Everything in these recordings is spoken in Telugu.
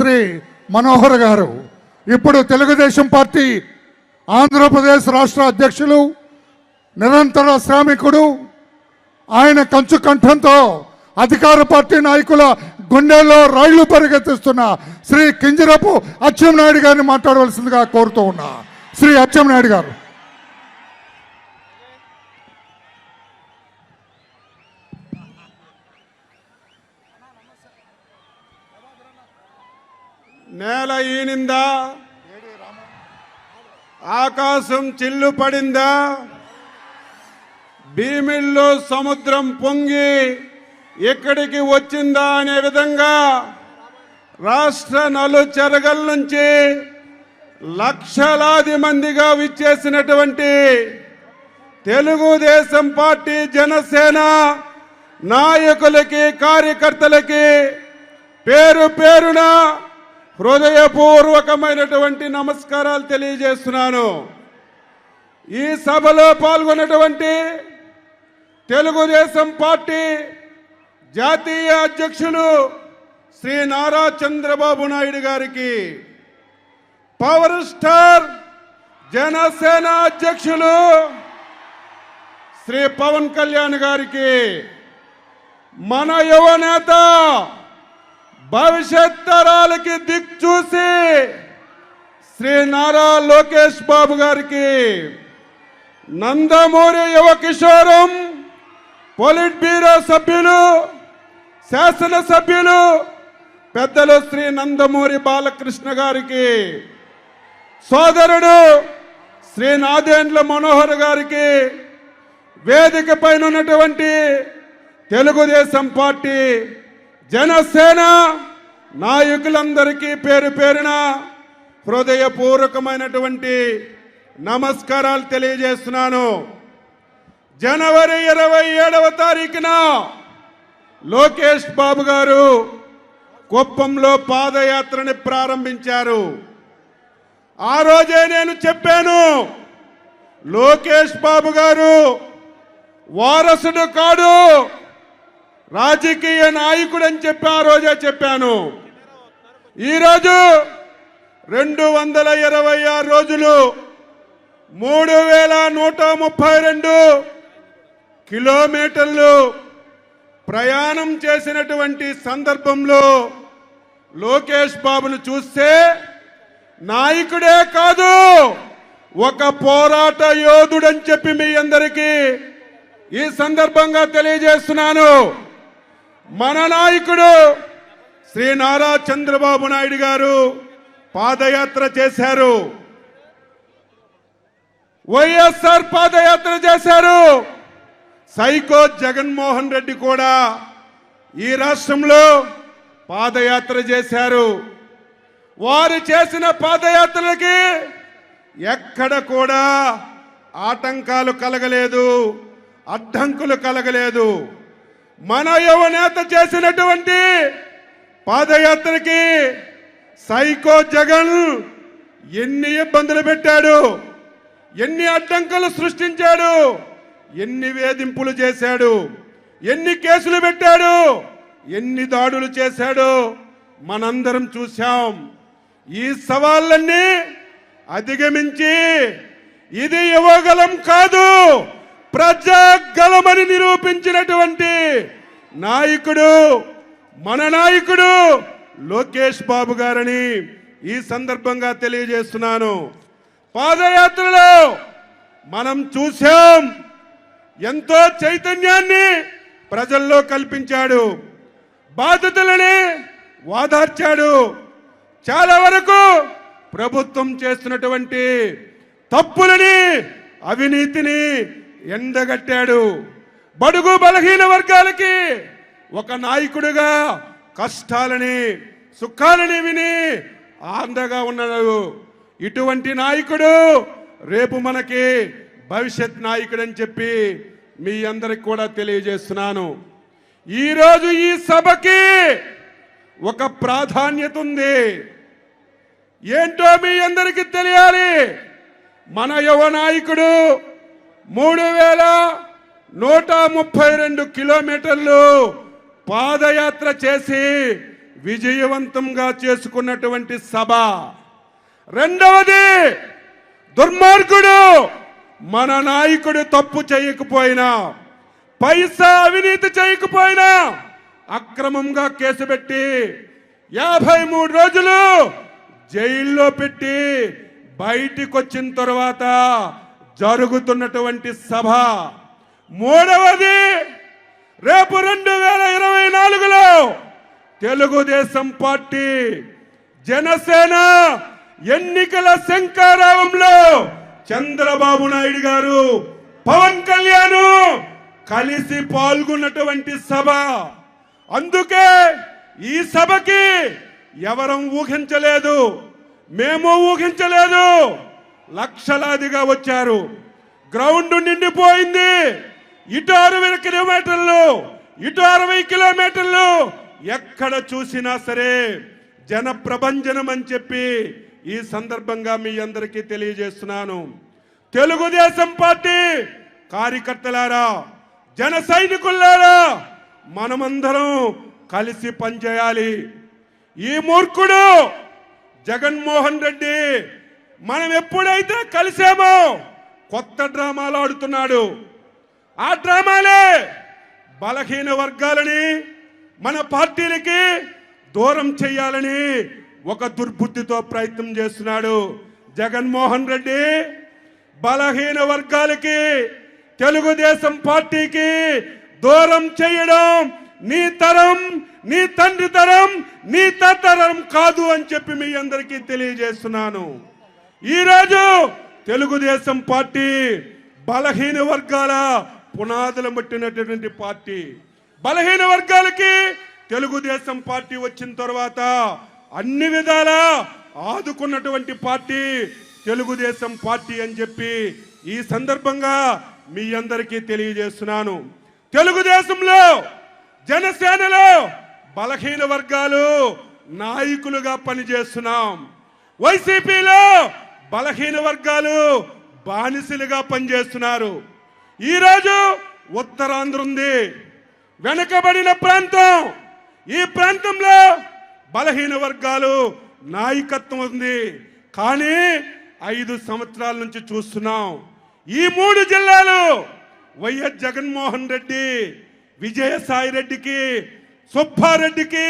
శ్రీ మనోహర్ గారు ఇప్పుడు తెలుగుదేశం పార్టీ ఆంధ్రప్రదేశ్ రాష్ట్ర అధ్యక్షులు, నిరంతర శ్రామికుడు, ఆయన కంచు కంఠంతో అధికార పార్టీ నాయకుల గుండెల్లో రైళ్లు పరిగెత్తిస్తున్న శ్రీ కింజరపు అచ్చెన్నాయుడు గారిని మాట్లాడవలసిందిగా కోరుతూ ఉన్నా. శ్రీ అచ్చెన్నాయుడు గారు. నేల ఈనిందా, ఆకాశం చిల్లు పడిందా, భీమిల్లో సముద్రం పొంగి ఎక్కడికి వచ్చిందా అనే విధంగా రాష్ట్ర నలుచెరగల నుంచి లక్షలాది మందిగా విచ్చేసినటువంటి తెలుగుదేశం పార్టీ, జనసేన నాయకులకి, కార్యకర్తలకి పేరు పేరున హృదయపూర్వకమైనటువంటి నమస్కారాలు తెలియజేస్తున్నాను. ఈ సభలో పాల్గొన్నటువంటి తెలుగుదేశం పార్టీ జాతీయ అధ్యక్షులు శ్రీ నారా చంద్రబాబు నాయుడు గారికి, పవర్ స్టార్ జనసేన అధ్యక్షులు శ్రీ పవన్ కళ్యాణ్ గారికి, మన యువనేత భవిష్యత్ తరాలకి దిక్చూసి శ్రీ నారా లోకేష్ బాబు గారికి, నందమూరి యువ కిషోరం పొలిట్ బ్యూరో సభ్యులు, శాసనసభ్యులు పెద్దలు శ్రీ నందమూరి బాలకృష్ణ గారికి, సోదరుడు శ్రీ నాదెండ్ల మనోహర్ గారికి, వేదిక పైన ఉన్నటువంటి తెలుగుదేశం పార్టీ, జనసేన నాయకులందరికీ పేరు పేరున హృదయపూర్వకమైనటువంటి నమస్కారాలు తెలియజేస్తున్నాను. జనవరి 27వ తారీఖున లోకేష్ బాబు గారు కుప్పంలో పాదయాత్రని ప్రారంభించారు. ఆ రోజే నేను చెప్పాను, లోకేష్ బాబు గారు వారసుడు కాడు, రాజకీయ నాయకుడు అని చెప్పి ఆ రోజే చెప్పాను. ఈరోజు 226 రోజులు 3132 కిలోమీటర్లు ప్రయాణం చేసినటువంటి సందర్భంలో లోకేష్ బాబును చూస్తే నాయకుడే కాదు, ఒక పోరాట యోధుడని చెప్పి మీ అందరికీ ఈ సందర్భంగా తెలియజేస్తున్నాను. మన నాయకుడు శ్రీ నారా చంద్రబాబు నాయుడు గారు పాదయాత్ర చేశారు, వైఎస్ఆర్ పాదయాత్ర చేశారు. సైకో జగన్మోహన్ రెడ్డి కూడా ఈ రాష్ట్రంలో పాదయాత్ర చేశారు. వారు చేసిన పాదయాత్రలకి ఎక్కడ కూడా ఆటంకాలు కలగలేదు, అడ్డంకులు కలగలేదు. మన యువనేత చేసినటువంటి పాదయాత్రకి సైకో జగన్ ఎన్ని ఇబ్బందులు పెట్టాడు, ఎన్ని అడ్డంకులు సృష్టించాడు, ఎన్ని వేధింపులు చేశాడు, ఎన్ని కేసులు పెట్టాడు, ఎన్ని దాడులు చేశాడు మనందరం చూశాం. ఈ సవాళ్ళన్నీ అధిగమించి ఇది యువగలం కాదు, ప్రజాగలమని నిరూపించినటువంటి నాయకుడు మన నాయకుడు లోకేష్ బాబు గారని ఈ సందర్భంగా తెలియజేస్తున్నాను. పాదయాత్రలో మనం చూశాం, ఎంతో చైతన్యాన్ని ప్రజల్లో కల్పించాడు, బాధితులని వాదార్చాడు, చాలా వరకు ప్రభుత్వం చేస్తున్నటువంటి తప్పులని, అవినీతిని ఎండగట్టాడు. బడుగు బలహీన వర్గాలకి ఒక నాయకుడిగా కష్టాలని, సుఖాలని విని ఆందగా ఉన్నాడు. ఇటువంటి నాయకుడు రేపు మనకి భవిష్యత్ నాయకుడు అని చెప్పి మీ అందరికి కూడా తెలియజేస్తున్నాను. ఈరోజు ఈ సభకి ఒక ప్రాధాన్యత ఉంది. ఏంటో మీ అందరికీ తెలియాలి. మన యువ నాయకుడు 3132 కిలోమీటర్లు పాదయాత్ర చేసి విజయవంతంగా చేసుకున్నటువంటి సభ. రెండవది, దుర్మార్గుడు మన నాయకుడు తప్పు చేయకపోయినా, పైసా అవినీతి చేయకపోయినా అక్రమంగా కేసు పెట్టి 53 రోజులు జైల్లో పెట్టి బయటికి వచ్చిన తర్వాత జరుగుతున్నటువంటి సభ. మూడవది, రేపు 2024లో తెలుగుదేశం పార్టీ జనసేన ఎన్నికల శంఖారావంలో చంద్రబాబు నాయుడు గారు, పవన్ కళ్యాణ్ కలిసి పాల్గొన్నటువంటి సభ. అందుకే ఈ సభకి ఎవరం ఊహించలేదు, మేము ఊహించలేదు. లక్షలాదిగా వచ్చారు, గ్రౌండ్ నిండిపోయింది. ఇటు 60 కిలోమీటర్లు, ఇటు 60 కిలోమీటర్లు, ఎక్కడ చూసినా సరే జన ప్రభంజనం అని చెప్పి ఈ సందర్భంగా మీ అందరికీ తెలియజేస్తున్నాను. తెలుగుదేశం పార్టీ కార్యకర్తలారా, జన సైనికులారా, మనమందరం కలిసి పనిచేయాలి. ఈ మూర్ఖుడు జగన్మోహన్ రెడ్డి మనం ఎప్పుడైతే కలిసామో కొత్త డ్రామాలు ఆడుతున్నాడు. ఆ డ్రామాలే బలహీన వర్గాలని మన పార్టీలకి దూరం చేయాలని ఒక దుర్బుద్ధితో ప్రయత్నం చేస్తున్నాడు జగన్మోహన్ రెడ్డి. బలహీన వర్గాలకి, తెలుగుదేశం పార్టీకి దూరం చేయడం నీ తరం, నీ తండ్రి తరం, నీ తరం కాదు అని చెప్పి మీ అందరికీ తెలియజేస్తున్నాను. ఈరోజు తెలుగుదేశం పార్టీ బలహీన వర్గాల పునాదులు పట్టినటువంటి పార్టీ. బలహీన వర్గాలకి తెలుగుదేశం పార్టీ వచ్చిన తర్వాత అన్ని విధాలా ఆదుకున్నటువంటి పార్టీ తెలుగుదేశం పార్టీ అని చెప్పి ఈ సందర్భంగా మీ అందరికీ తెలియజేస్తున్నాను. తెలుగుదేశంలో, జనసేనలో బలహీన వర్గాలు నాయకులుగా పనిచేస్తున్నాం. వైసీపీలో బలహీన వర్గాలు బానిసలుగా పనిచేస్తున్నారు. ఈరోజు ఉత్తరాంధ్ర ఉంది, వెనుకబడిన ప్రాంతం. ఈ ప్రాంతంలో బలహీన వర్గాలు నాయకత్వం ఉంది. కానీ 5 సంవత్సరాల నుంచి చూస్తున్నాం, ఈ 3 జిల్లాలు వైఎస్ జగన్మోహన్ రెడ్డి, విజయసాయి రెడ్డికి, సుబ్బారెడ్డికి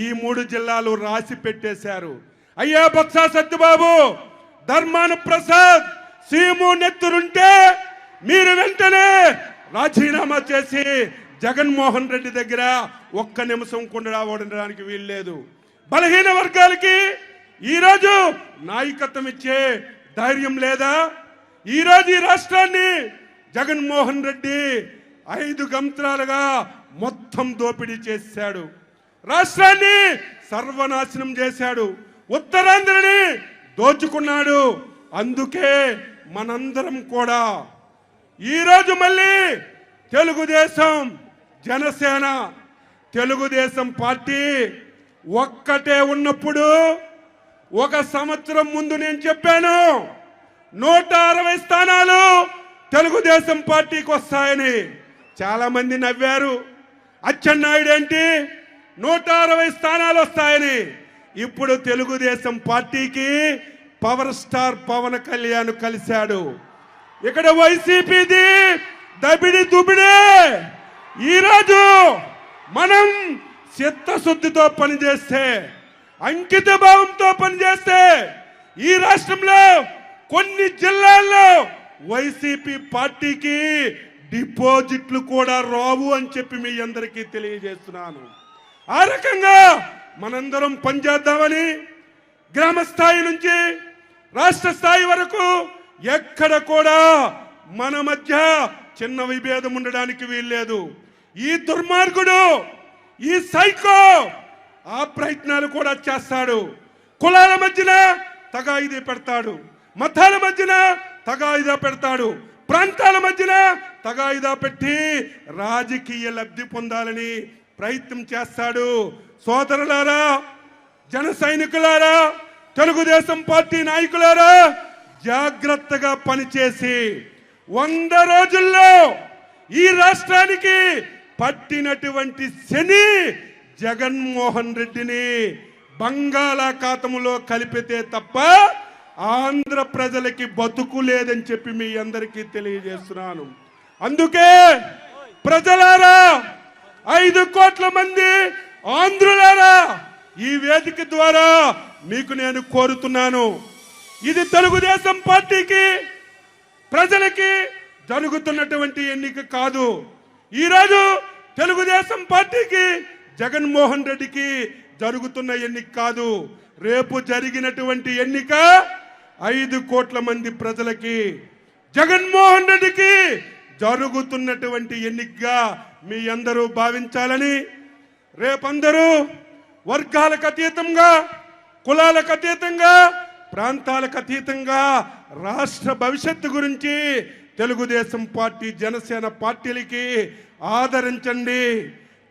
ఈ 3 జిల్లాలు రాసి పెట్టేశారు. అయ్యా బొత్స సత్యబాబు, ధర్మాన ప్రసాద్, సీము నెత్తురుంటే మీరు వెంటనే రాజీనామా చేసి జగన్మోహన్ రెడ్డి దగ్గర ఒక్క నిమిషం కూడా ఉండడానికి వీల్లేదు. బలహీన వర్గాలకి ఈరోజు నాయకత్వం ఇచ్చే ధైర్యం లేదా? ఈరోజు ఈ రాష్ట్రాన్ని జగన్మోహన్ రెడ్డి 5 సంవత్సరాలుగా మొత్తం దోపిడీ చేశాడు. రాష్ట్రాన్ని సర్వనాశనం చేశాడు. ఉత్తరాంధ్రని దోచుకున్నాడు. అందుకే మనందరం కూడా ఈరోజు మళ్ళీ తెలుగుదేశం, జనసేన, తెలుగుదేశం పార్టీ ఒక్కటే ఉన్నప్పుడు 1 సంవత్సరం ముందు నేను చెప్పాను 160 స్థానాలు తెలుగుదేశం పార్టీకి వస్తాయని. చాలా మంది నవ్వారు. అచ్చెన్నాయుడు ఏంటి 160 స్థానాలు వస్తాయని. ఇప్పుడు తెలుగుదేశం పార్టీకి పవర్ స్టార్ పవన్ కళ్యాణ్ కలిశాడు. ఇక్కడ వైసీపీది దబిడి దుబిడే. ఈరోజు మనం చిత్తశుద్ధితో పనిచేస్తే, అంకిత భావంతో పనిచేస్తే ఈ రాష్ట్రంలో కొన్ని జిల్లాల్లో వైసీపీ పార్టీకి డిపాజిట్లు కూడా రావు అని చెప్పి మీ అందరికీ తెలియజేస్తున్నాను. ఆ రకంగా మనందరం పనిచేద్దామని గ్రామ స్థాయి నుంచి రాష్ట్ర స్థాయి వరకు ఎక్కడ కూడా మన మధ్య చిన్న విభేదం ఉండడానికి వీల్లేదు. ఈ దుర్మార్గుడు, ఈ సైకో ఆ ప్రయత్నాలు కూడా చేస్తాడు. కులాల మధ్యన తగాయిదా పెడతాడు, మతాల మధ్యన తగాయిదా పెడతాడు, ప్రాంతాల మధ్యన తగాయిదా పెట్టి రాజకీయ లబ్ధి పొందాలని ప్రయత్నం చేస్తాడు. సోదరులారా, జన సైనికులారా, తెలుగుదేశం పార్టీ నాయకులారా, జాగ్రత్తగా పనిచేసి 100 రోజుల్లో ఈ రాష్ట్రానికి పట్టినటువంటి శని జగన్మోహన్ రెడ్డిని బంగాళాఖాతంలో కలిపితే తప్ప ఆంధ్ర ప్రజలకి బతుకు లేదని చెప్పి మీ అందరికీ తెలియజేస్తున్నాను. అందుకే ప్రజలారా, 5 కోట్ల మంది ఆంధ్రులారా, ఈ వేదిక ద్వారా మీకు నేను కోరుతున్నాను, ఇది తెలుగుదేశం పార్టీకి ప్రజలకి జరుగుతున్నటువంటి ఎన్నిక కాదు. ఈరోజు తెలుగుదేశం పార్టీకి జగన్మోహన్ రెడ్డికి జరుగుతున్న ఎన్నిక కాదు. రేపు జరిగినటువంటి ఎన్నిక 5 కోట్ల మంది ప్రజలకి, జగన్మోహన్ రెడ్డికి జరుగుతున్నటువంటి ఎన్నికగా మీ అందరూ భావించాలని, రేపందరూ వర్గాలకు అతీతంగా, కులాలకు అతీతంగా, ప్రాంతాలకు అతీతంగా రాష్ట్ర భవిష్యత్తు గురించి తెలుగుదేశం పార్టీ, జనసేన పార్టీలకి ఆదరించండి.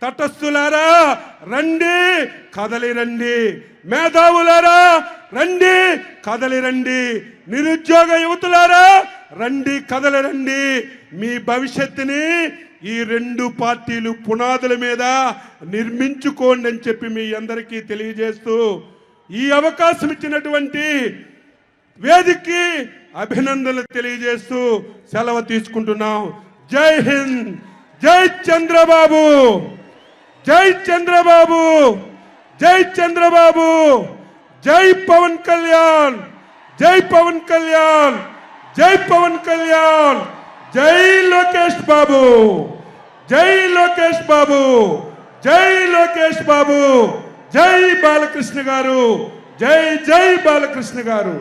తటస్థులారా రండి, కదలి రండి. మేధావులారా రండి, కదలి రండి. నిరుద్యోగ యువతులారా రండి, కదలి రండి. మీ భవిష్యత్తుని ఈ 2 పార్టీలు పునాదుల మీద నిర్మించుకోండి అని చెప్పి మీ అందరికీ తెలియజేస్తూ, ఈ అవకాశం ఇచ్చినటువంటి వేదికకి అభినందనలు తెలియజేస్తూ సెలవు తీసుకుంటున్నాం. జై హింద్, జై చంద్రబాబు, జై చంద్రబాబు, జై చంద్రబాబు, జై పవన్ కళ్యాణ్, జై పవన్ కళ్యాణ్, జై పవన్ కళ్యాణ్, జై లోకేష్ బాబు, జై లోకేష్ బాబు, జై లోకేష్ బాబు, జై బాలకృష్ణ గారు, జై జై బాలకృష్ణ గారు.